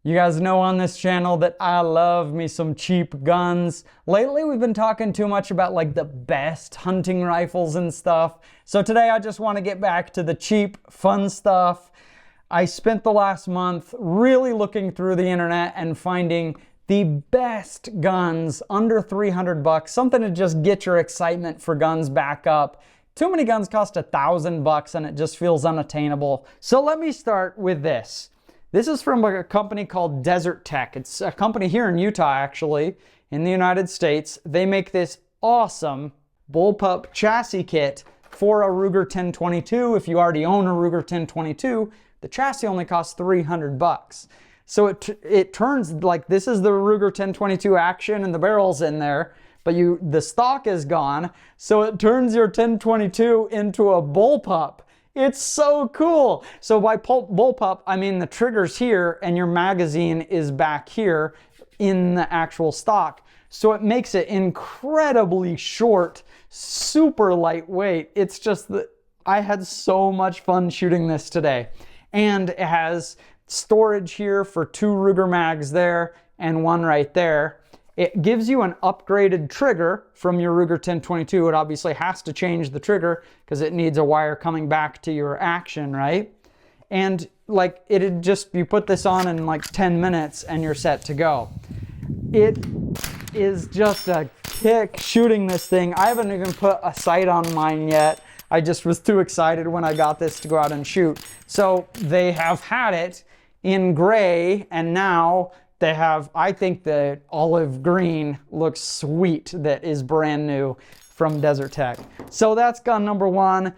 You guys know on this channel that I love me some cheap guns. Lately we've been talking too much about like the best hunting rifles and stuff. So today I just want to get back to the cheap, fun stuff. I spent the last month really looking through the internet and finding the best guns under 300 bucks, something to just get your excitement for guns back up. Too many guns cost $1,000 and it just feels unattainable. So let me start with this. This is from a company called Desert Tech. It's a company here in Utah, actually, in the United States. They make this awesome bullpup chassis kit for a Ruger 1022. If you already own a Ruger 1022, the chassis only costs 300 bucks. So it turns, like, this is the Ruger 1022 action and the barrel's in there, but the stock is gone. So it turns your 1022 into a bullpup. It's so cool. So by bullpup, I mean the trigger's here and your magazine is back here in the actual stock. So it makes it incredibly short, super lightweight. It's just that I had so much fun shooting this today. And it has storage here for 2 Ruger mags there and 1 right there. It gives you an upgraded trigger from your Ruger 1022. It obviously has to change the trigger because it needs a wire coming back to your action, right? And like you put this on in like 10 minutes and you're set to go. It is just a kick shooting this thing. I haven't even put a sight on mine yet. I just was too excited when I got this to go out and shoot. So they have had it in gray and now they have, I think the olive green looks sweet that is brand new from Desert Tech. So that's gun number 1.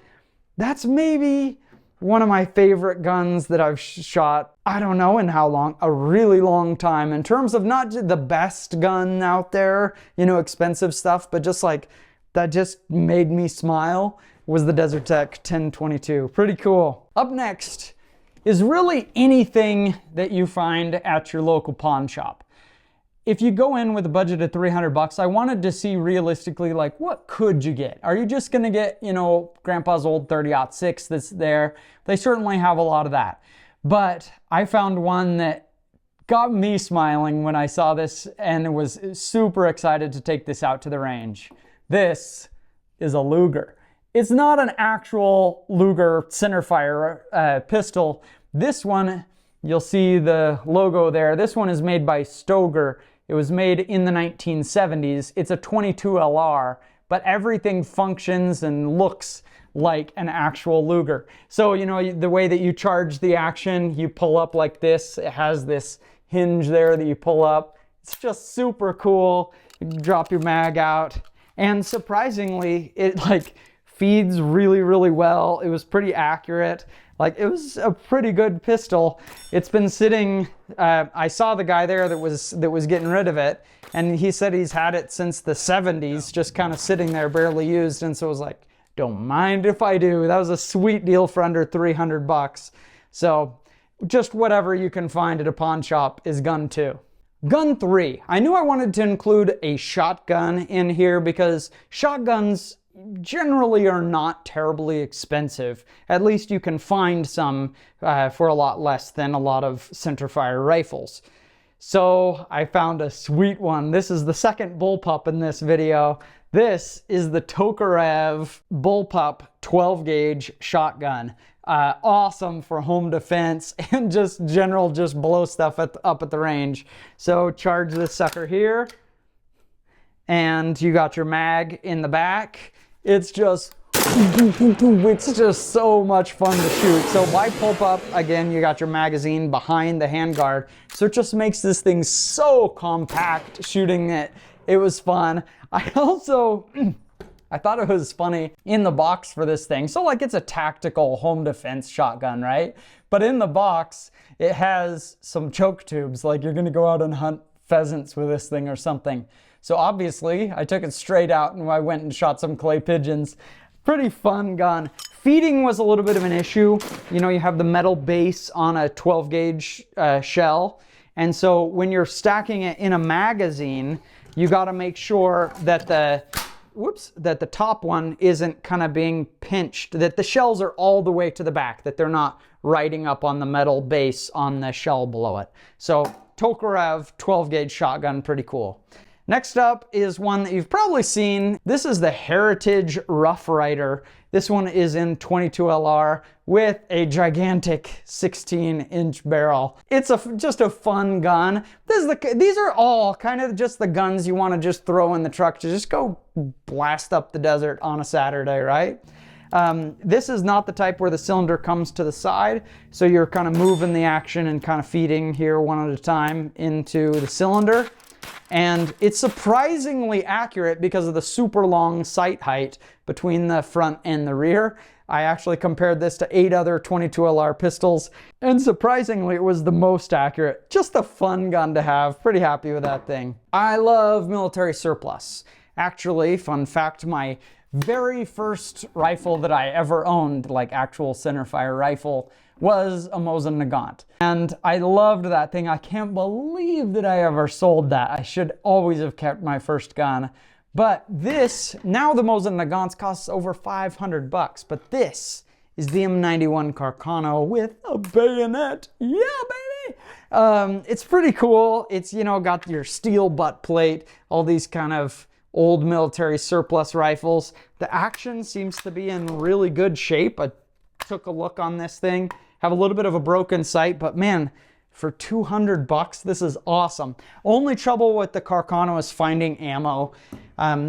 That's maybe one of my favorite guns that I've shot, I don't know in how long, a really long time. In terms of not just the best gun out there, you know, expensive stuff, but just like, that just made me smile was the Desert Tech 1022. Pretty cool. Up next is really anything that you find at your local pawn shop. If you go in with a budget of 300 bucks, I wanted to see realistically, like, what could you get? Are you just gonna get, you know, grandpa's old 30-06 that's there? They certainly have a lot of that. But I found one that got me smiling when I saw this and was super excited to take this out to the range. This is a Luger. It's not an actual Luger centerfire pistol. This one, you'll see the logo there. This one is made by Stoeger. It was made in the 1970s. It's a 22 LR, but everything functions and looks like an actual Luger. So, you know, the way that you charge the action, you pull up like this. It has this hinge there that you pull up. It's just super cool. You drop your mag out. And surprisingly, it like feeds really, really well. It was pretty accurate. Like, it was a pretty good pistol. It's been sitting, I saw the guy there that was getting rid of it, and he said he's had it since the 70s, just kind of sitting there, barely used, and so I was like, don't mind if I do. That was a sweet deal for under 300 bucks. So just whatever you can find at a pawn shop is gun 2. Gun 3. I knew I wanted to include a shotgun in here because shotguns generally are not terribly expensive. At least you can find some for a lot less than a lot of centerfire rifles. So I found a sweet one. This is the second bullpup in this video. This is the Tokarev bullpup 12 gauge shotgun. Awesome for home defense and just blow stuff up at the range. So charge this sucker here and you got your mag in the back. It's just so much fun to shoot. So why pull up? Again, you got your magazine behind the handguard. So it just makes this thing so compact shooting it. It was fun. I thought it was funny in the box for this thing. So like, it's a tactical home defense shotgun, right? But in the box, it has some choke tubes. Like, you're gonna go out and hunt pheasants with this thing or something. So obviously, I took it straight out and I went and shot some clay pigeons. Pretty fun gun. Feeding was a little bit of an issue. You know, you have the metal base on a 12 gauge shell. And so when you're stacking it in a magazine, you gotta make sure that the top one isn't kind of being pinched, that the shells are all the way to the back, that they're not writing up on the metal base on the shell below it. So Tokarev 12 gauge shotgun, pretty cool. Next up is one that you've probably seen. This is the Heritage Rough Rider. This one is in 22 LR with a gigantic 16-inch barrel. It's just a fun gun. These are all kind of just the guns you want to just throw in the truck to just go blast up the desert on a Saturday, right? This is not the type where the cylinder comes to the side, so you're kind of moving the action and kind of feeding here one at a time into the cylinder. And it's surprisingly accurate because of the super long sight height between the front and the rear. I actually compared this to 8 other 22 LR pistols, and surprisingly it was the most accurate. Just a fun gun to have. Pretty happy with that thing. I love military surplus. Actually, fun fact, my very first rifle that I ever owned, like actual centerfire rifle, was a Mosin Nagant. And I loved that thing. I can't believe that I ever sold that. I should always have kept my first gun. But this, now the Mosin Nagants costs over 500 bucks, but this is the M91 Carcano with a bayonet. Yeah, baby! It's pretty cool. It's, you know, got your steel butt plate, all these kind of old military surplus rifles. The action seems to be in really good shape. I took a look on this thing. Have a little bit of a broken sight, but man, for 200 bucks, this is awesome. Only trouble with the Carcano is finding ammo,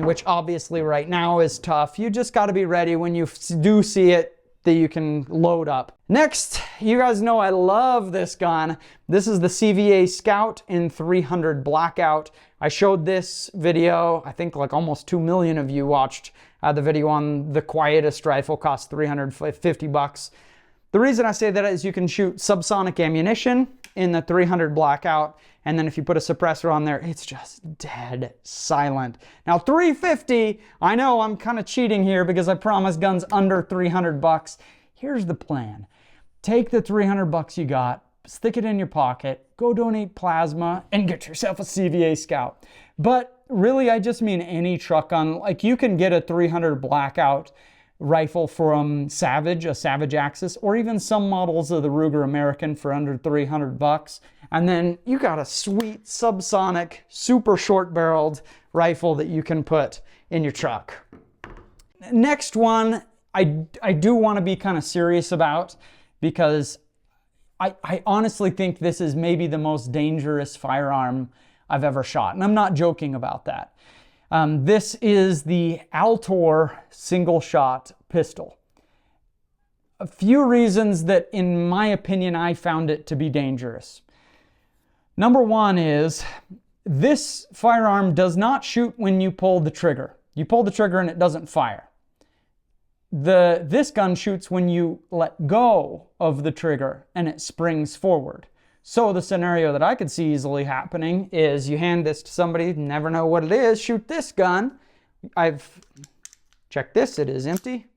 which obviously right now is tough. You just got to be ready when you do see it that you can load up. Next, you guys know I love this gun. This is the CVA Scout in 300 Blackout. I showed this video, I think like almost 2 million of you watched the video on the quietest rifle, cost 350 bucks. The reason I say that is you can shoot subsonic ammunition in the 300 Blackout, and then if you put a suppressor on there, it's just dead silent. Now 350, I know I'm kind of cheating here because I promised guns under 300 bucks. Here's the plan. Take the 300 bucks you got, stick it in your pocket, go donate plasma, and get yourself a CVA Scout. But really, I just mean any truck gun. Like, you can get a 300 Blackout rifle from Savage, a Savage Axis, or even some models of the Ruger American for under 300 bucks. And then you got a sweet subsonic, super short barreled rifle that you can put in your truck. Next one, I do want to be kind of serious about, because I honestly think this is maybe the most dangerous firearm I've ever shot. And I'm not joking about that. This is the Altor single shot pistol. A few reasons that, in my opinion, I found it to be dangerous. Number one is this firearm does not shoot when you pull the trigger. You pull the trigger and it doesn't fire. This gun shoots when you let go of the trigger and it springs forward. So the scenario that I could see easily happening is you hand this to somebody, never know what it is, shoot this gun. I've checked this, it is empty.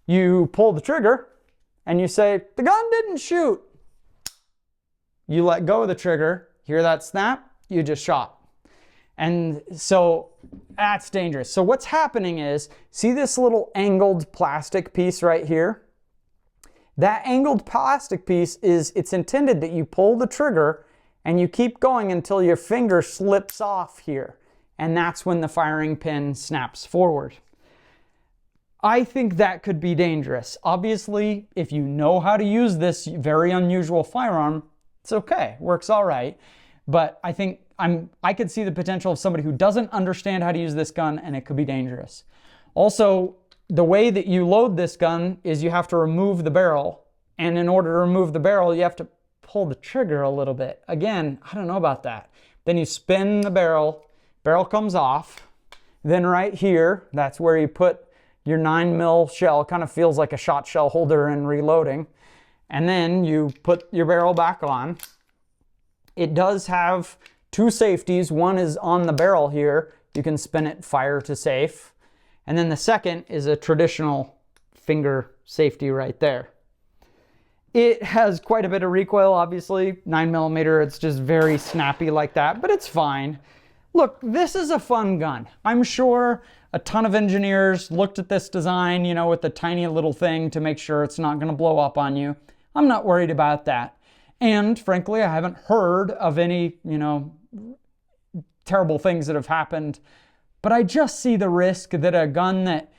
You pull the trigger and you say, the gun didn't shoot. You let go of the trigger, hear that snap, you just shot. And so that's dangerous. So what's happening is, see this little angled plastic piece right here? That angled plastic piece it's intended that you pull the trigger and you keep going until your finger slips off here. And that's when the firing pin snaps forward. I think that could be dangerous. Obviously, if you know how to use this very unusual firearm, it's okay, works all right. But I think I could see the potential of somebody who doesn't understand how to use this gun, and it could be dangerous. Also, the way that you load this gun is you have to remove the barrel. And in order to remove the barrel, you have to pull the trigger a little bit. Again, I don't know about that. Then you spin the barrel comes off. Then right here, that's where you put your 9mm shell. Kind of feels like a shot shell holder in reloading. And then you put your barrel back on. It does have two safeties. One is on the barrel here. You can spin it, fire to safe. And then the second is a traditional finger safety right there. It has quite a bit of recoil, obviously. 9mm, it's just very snappy like that, but it's fine. Look, this is a fun gun. I'm sure a ton of engineers looked at this design, you know, with the tiny little thing to make sure it's not going to blow up on you. I'm not worried about that. And frankly, I haven't heard of any, terrible things that have happened. But I just see the risk that a gun that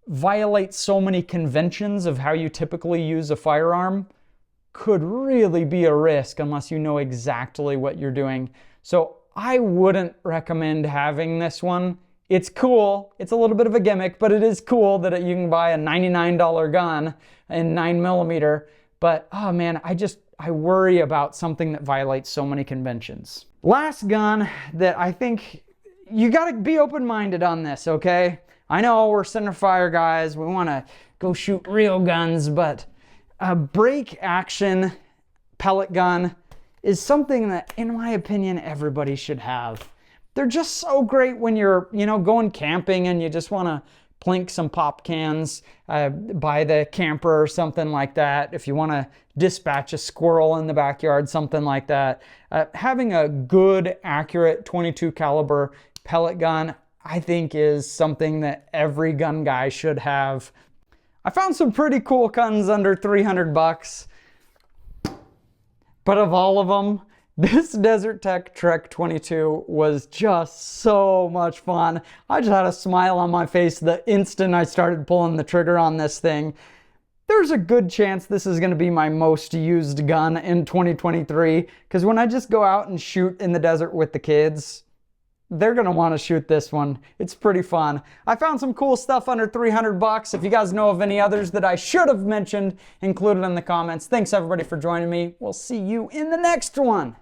violates so many conventions of how you typically use a firearm could really be a risk unless you know exactly what you're doing. So I wouldn't recommend having this one. It's cool. It's a little bit of a gimmick, but it is cool that you can buy a $99 gun in 9mm. But, oh man, I worry about something that violates so many conventions. Last gun that I think you got to be open-minded on this, okay? I know we're centerfire guys. We want to go shoot real guns, but a break action pellet gun is something that, in my opinion, everybody should have. They're just so great when you're, going camping and you just want to plink some pop cans by the camper or something like that. If you want to dispatch a squirrel in the backyard, something like that. Having a good, accurate 22 caliber pellet gun, I think, is something that every gun guy should have. I found some pretty cool guns under $300, but of all of them, this Desert Tech Trek 22 was just so much fun. I just had a smile on my face the instant I started pulling the trigger on this thing. There's a good chance this is going to be my most used gun in 2023, because when I just go out and shoot in the desert with the kids, they're going to want to shoot this one. It's pretty fun. I found some cool stuff under $300. If you guys know of any others that I should have mentioned, include it in the comments. Thanks everybody for joining me. We'll see you in the next one.